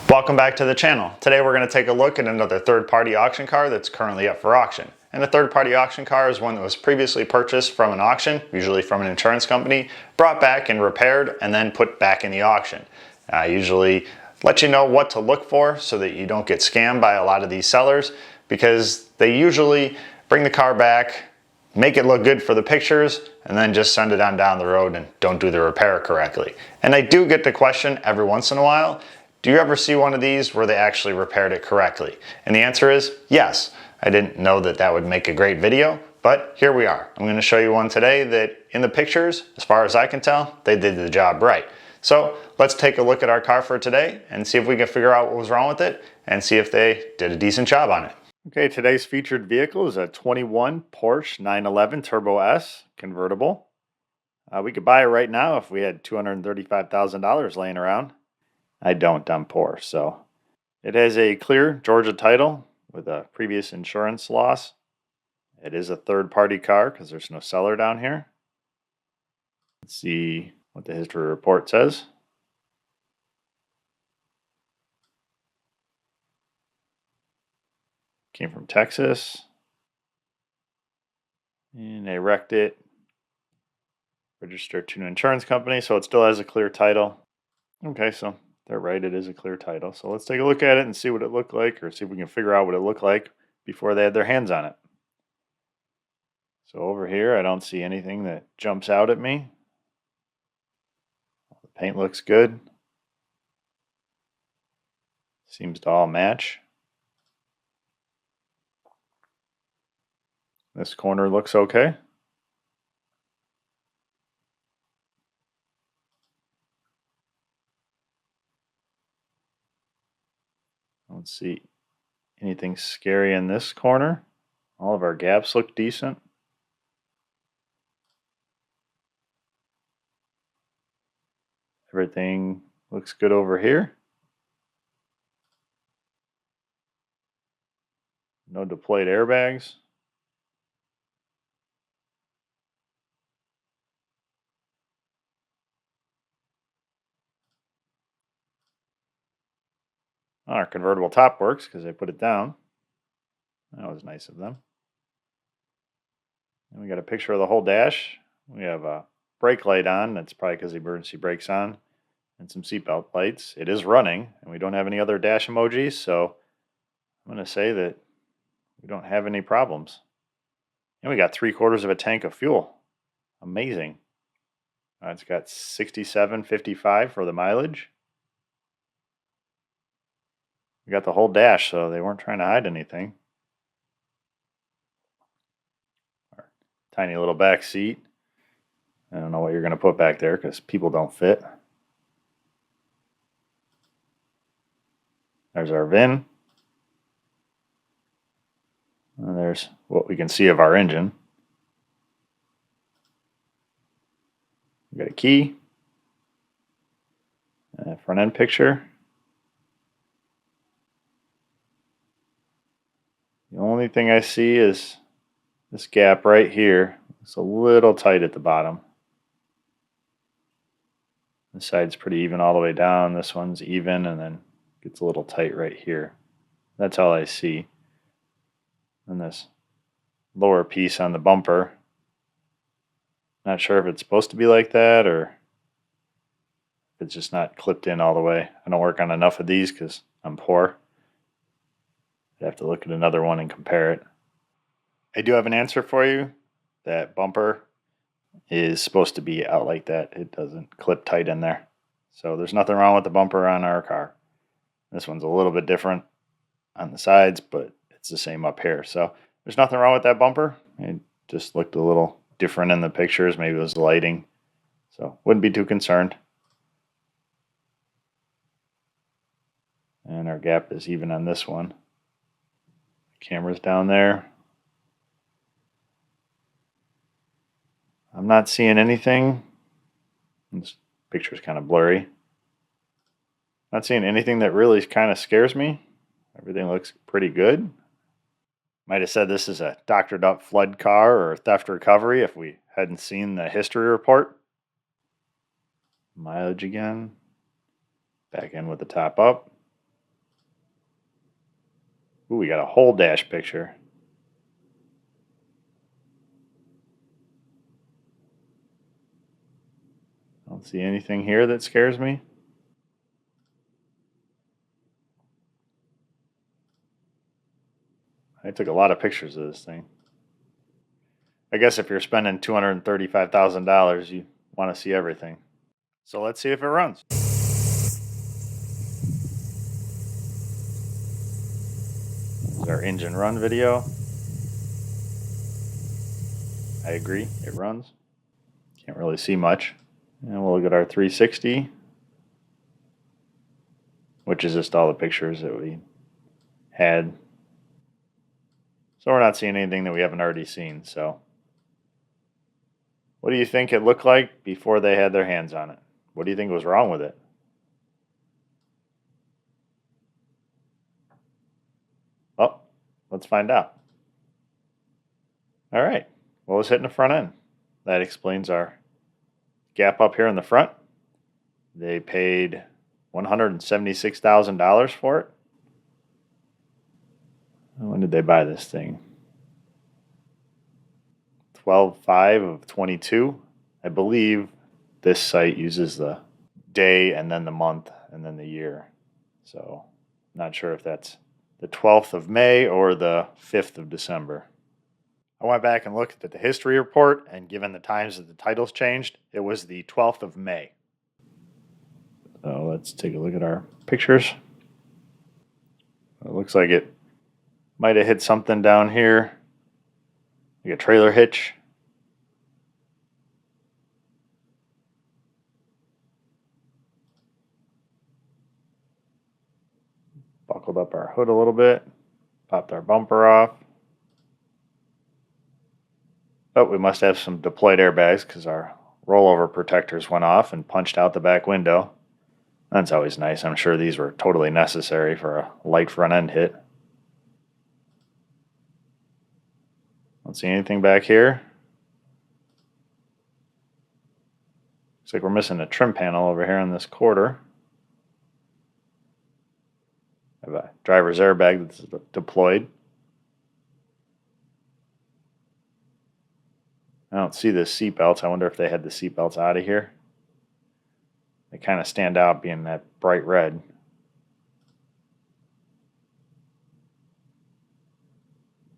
Welcome back to the channel. Today we're going to take a look at another third-party auction car that's currently up for auction. And a third-party auction car is one that was previously purchased from an auction, usually from an insurance company, brought back and repaired, and then put back in the auction. I usually let you know what to look for so that you don't get scammed by a lot of these sellers, because they usually bring the car back, make it look good for the pictures, and then just send it on down the road and don't do the repair correctly. And I do get the question every once in a while, do you ever see one of these where they actually repaired it correctly? And the answer is yes. I didn't know that that would make a great video, but here we are. I'm going to show you one today that in the pictures, as far as I can tell, they did the job right. So let's take a look at our car for today and see if we can figure out what was wrong with it and see if they did a decent job on it. Okay, today's featured vehicle is a 21 Porsche 911 Turbo S convertible. We could buy it right now if we had $235,000 laying around. I don't, I'm poor. So it has a clear Georgia title with a previous insurance loss. It is a third-party car because there's no seller down here. Let's see what the history report says. Came from Texas. And they wrecked it. Registered to an insurance company, so it still has a clear title. Okay, so they're right, it is a clear title. So let's take a look at it and see what it looked like, or see if we can figure out what it looked like before they had their hands on it. So over here, I don't see anything that jumps out at me. The paint looks good. Seems to all match. This corner looks okay. I don't see anything scary in this corner. All of our gaps look decent. Everything looks good over here. No deployed airbags. Our convertible top works because they put it down. That was nice of them. And we got a picture of the whole dash. We have a brake light on. That's probably because the emergency brake's on. And some seatbelt lights. It is running, and we don't have any other dash emojis, so I'm going to say that we don't have any problems. And we got 3/4 of a tank of fuel. Amazing. It's got 67.55 for the mileage. We got the whole dash, so they weren't trying to hide anything. Our tiny little back seat. I don't know what you're going to put back there because people don't fit. There's our VIN. And there's what we can see of our engine. We got a key. A front end picture. The only thing I see is this gap right here. It's a little tight at the bottom. This side's pretty even all the way down. This one's even and then gets a little tight right here. That's all I see. And this lower piece on the bumper. Not sure if it's supposed to be like that or if it's just not clipped in all the way. I don't work on enough of these because I'm poor. I'd have to look at another one and compare it. I do have an answer for you. That bumper is supposed to be out like that. It doesn't clip tight in there. So there's nothing wrong with the bumper on our car. This one's a little bit different on the sides, but it's the same up here. So there's nothing wrong with that bumper. It just looked a little different in the pictures. Maybe it was the lighting. So wouldn't be too concerned. And our gap is even on this one. Camera's down there. I'm not seeing anything. This picture's kind of blurry. Not seeing anything that really kind of scares me. Everything looks pretty good. Might have said this is a doctored up flood car or theft recovery if we hadn't seen the history report. Mileage again. Back in with the top up. Ooh, we got a whole dash picture. I don't see anything here that scares me. I took a lot of pictures of this thing. I guess if you're spending $235,000, you want to see everything. So let's see if it runs. This is our engine run video. I agree, it runs. Can't really see much. And we'll look at our 360, which is just all the pictures that we had. So we're not seeing anything that we haven't already seen. So what do you think it looked like before they had their hands on it? What do you think was wrong with it? Well, let's find out. All right, what was hitting the front end? That explains our gap up here in the front. They paid $176,000 for it. When did they buy this thing? 12/5 of 22. I believe this site uses the day and then the month and then the year. So not sure if that's the 12th of May or the 5th of December. I went back and looked at the history report, and given the times that the titles changed, it was the 12th of May. So let's take a look at our pictures. It looks like it might have hit something down here, like a trailer hitch. Buckled up our hood a little bit, popped our bumper off. But we must have some deployed airbags because our rollover protectors went off and punched out the back window. That's always nice. I'm sure these were totally necessary for a light front end hit. Don't see anything back here. Looks like we're missing a trim panel over here on this quarter. I have a driver's airbag that's deployed. I don't see the seat belts. I wonder if they had the seat belts out of here. They kind of stand out being that bright red.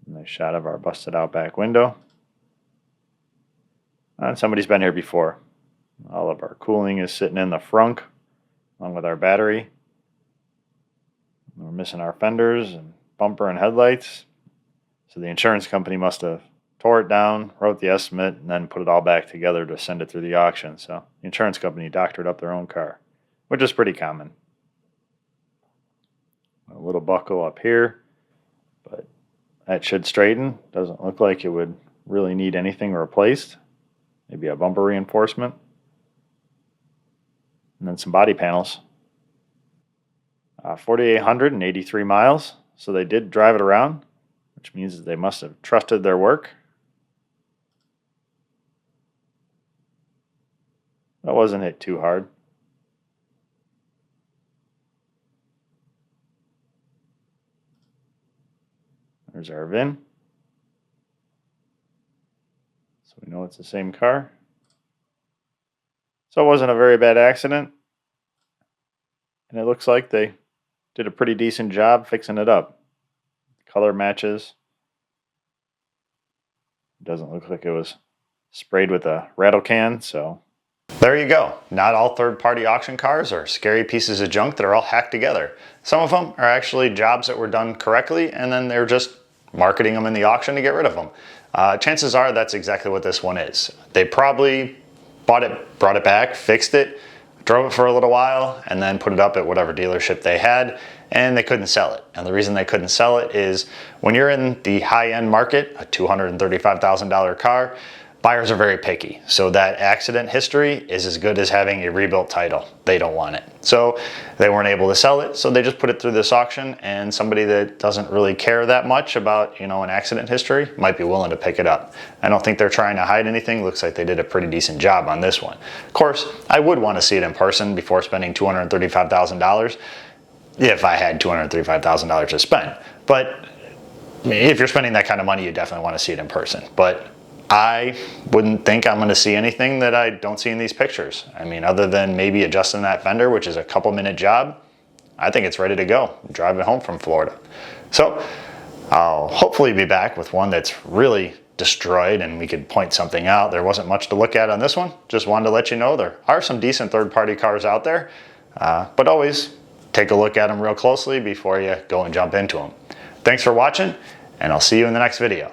Nice shot of our busted out back window. And somebody's been here before. All of our cooling is sitting in the frunk along with our battery. We're missing our fenders and bumper and headlights. So the insurance company must have tore it down, wrote the estimate, and then put it all back together to send it through the auction. So the insurance company doctored up their own car, which is pretty common. A little buckle up here, but that should straighten. Doesn't look like it would really need anything replaced. Maybe a bumper reinforcement. And then some body panels. 4,883 miles. So they did drive it around, which means that they must have trusted their work. That wasn't hit too hard. There's our VIN. So we know it's the same car. So it wasn't a very bad accident. And it looks like they did a pretty decent job fixing it up. Color matches. It doesn't look like it was sprayed with a rattle can, so. There you go. Not all third-party auction cars are scary pieces of junk that are all hacked together. Some of them are actually jobs that were done correctly, and then they're just marketing them in the auction to get rid of them. Chances are that's exactly what this one is. They probably bought it, brought it back, fixed it, drove it for a little while, and then put it up at whatever dealership they had, and they couldn't sell it. And the reason they couldn't sell it is when you're in the high-end market, a $235,000 car, buyers are very picky. So that accident history is as good as having a rebuilt title. They don't want it. So they weren't able to sell it, so they just put it through this auction, and somebody that doesn't really care that much about, an accident history might be willing to pick it up. I don't think they're trying to hide anything. Looks like they did a pretty decent job on this one. Of course, I would want to see it in person before spending $235,000. if I had $235,000 to spend. But if you're spending that kind of money, you definitely want to see it in person. But I wouldn't think I'm going to see anything that I don't see in these pictures. I mean, other than maybe adjusting that fender, which is a couple-minute job, I think it's ready to go. I'm driving home from Florida. So I'll hopefully be back with one that's really destroyed and we could point something out. There wasn't much to look at on this one. Just wanted to let you know there are some decent third-party cars out there, but always take a look at them real closely before you go and jump into them. Thanks for watching, and I'll see you in the next video.